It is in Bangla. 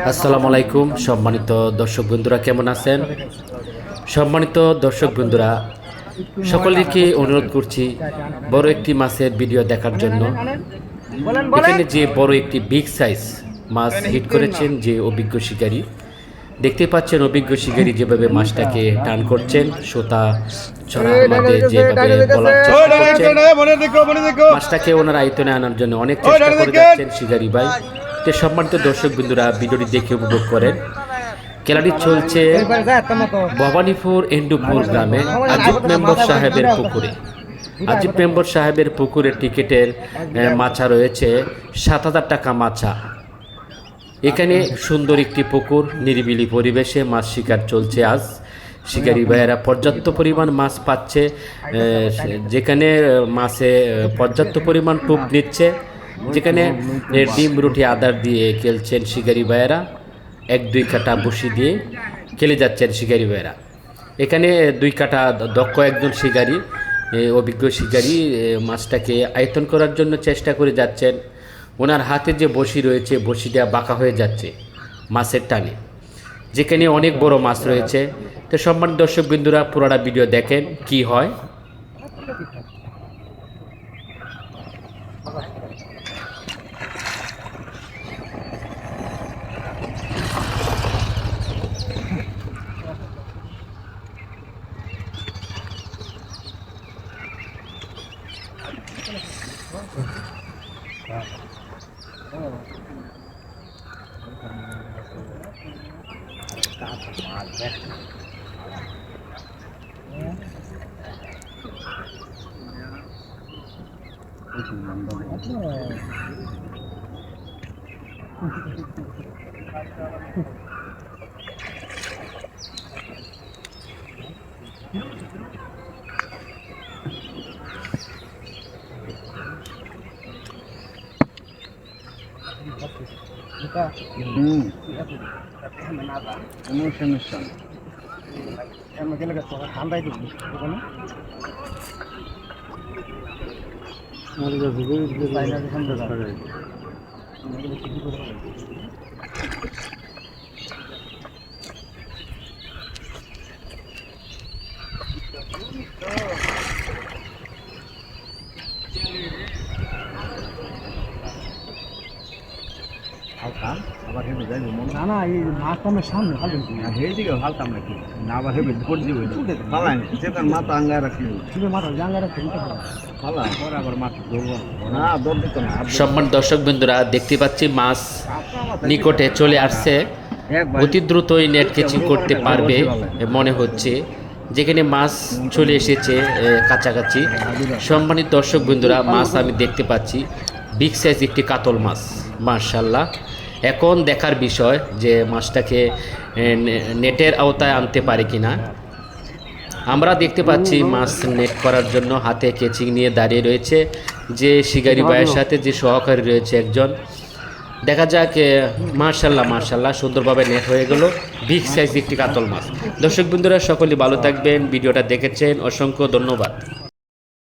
আসসালামু আলাইকুম সম্মানিত দর্শক বন্ধুরা, কেমন আছেন? সম্মানিত দর্শক বন্ধুরা, সকলকে অনুরোধ করছি বড় একটি মাছের ভিডিও দেখার জন্য। এখানে যে বড় একটি বিগ সাইজ মাছ হিট করেছেন যে অভিজ্ঞ শিকারী, দেখতে পাচ্ছেন অভিজ্ঞ শিকারী যেভাবে মাছটাকে টান করছেন, সোতা ছড়ার মধ্যে যেভাবে বলার চেষ্টা করছেন, মাছটাকে ওনার আয়তনে আনার জন্য অনেক চেষ্টা করে যাচ্ছেন শিকারী ভাই। তো সম্মানিত দর্শক বন্ধুরা, ভিডিওটি দেখে উপভোগ করেন। খেলাটি চলছে ভবানীপুর এন্ডুপুর গ্রামে আজিব মেম্বর সাহেবের পুকুরে। আজিব মেম্বর সাহেবের পুকুরে টিকিটের মাছা রয়েছে 7,000 টাকা মাছা। এখানে সুন্দর একটি পুকুর, নিরিবিলি পরিবেশে মাছ শিকার চলছে আজ। শিকারী ভাইয়েরা পর্যাপ্ত পরিমাণ মাছ পাচ্ছে, যেখানে মাছে পর্যাপ্ত পরিমাণ টোপ নিচ্ছে, যেখানে ডিম রুটি আদার দিয়ে খেলছেন শিকারী ভাইয়েরা। 1-2 কাটা বসি দিয়ে খেলে যাচ্ছেন শিকারী ভাইয়েরা। এখানে 2 কাটা দক্ষ একজন শিকারী, অভিজ্ঞ শিকারী মাছটাকে আয়তন করার জন্য চেষ্টা করে যাচ্ছেন। ওনার হাতে যে বসি রয়েছে, বসিটা বাঁকা হয়ে যাচ্ছে মাছের টানে, যেখানে অনেক বড় মাছ রয়েছে। তো সম্মানিত দর্শক বিন্দুরা, পুরোটা ভিডিও দেখেন কি হয়। না না, এই মাছটা আমার সামনে হালবেন দিকে হালতাম নাকি না, আবার হেবে পড়ে যাবে পালান সেখান মাথা আঙ্গায় রাখলি শুধু মাথা জাঙ্গা রাখতে পালা পরে আবার মাথা ধরবো না, দৌড় দিত না। সম্মান দর্শক বন্ধুরা, দেখতে পাচ্ছি মাছ নিকটে চলে আসছে। অতি দ্রুতই নেট ক্যাচিং করতে পারবে মনে হচ্ছে, যেখানে মাছ চলে এসেছে কাছাকাছি। সম্মানিত দর্শক বন্ধুরা, মাছ আমি দেখতে পাচ্ছি বিগ সাইজ একটি কাতল মাছ, মাশাআল্লাহ। এখন দেখার বিষয় যে মাছটাকে নেটের আওতায় আনতে পারে কিনা। আমরা দেখতে পাচ্ছি মাছ নেট করার জন্য হাতে কেচিং নিয়ে দাঁড়িয়ে রয়েছে যে শিকারী ভাইয়ের সাথে যে সহকারী রয়েছে একজন। দেখা যাক, মাশাআল্লাহ মাশাআল্লাহ, সুন্দরভাবে নেট হয়ে গেল বিগ সাইজ একটি কাতল মাছ। দর্শক বন্ধুরা, সকলেই ভালো থাকবেন। ভিডিওটা দেখেছেন, অসংখ্য ধন্যবাদ।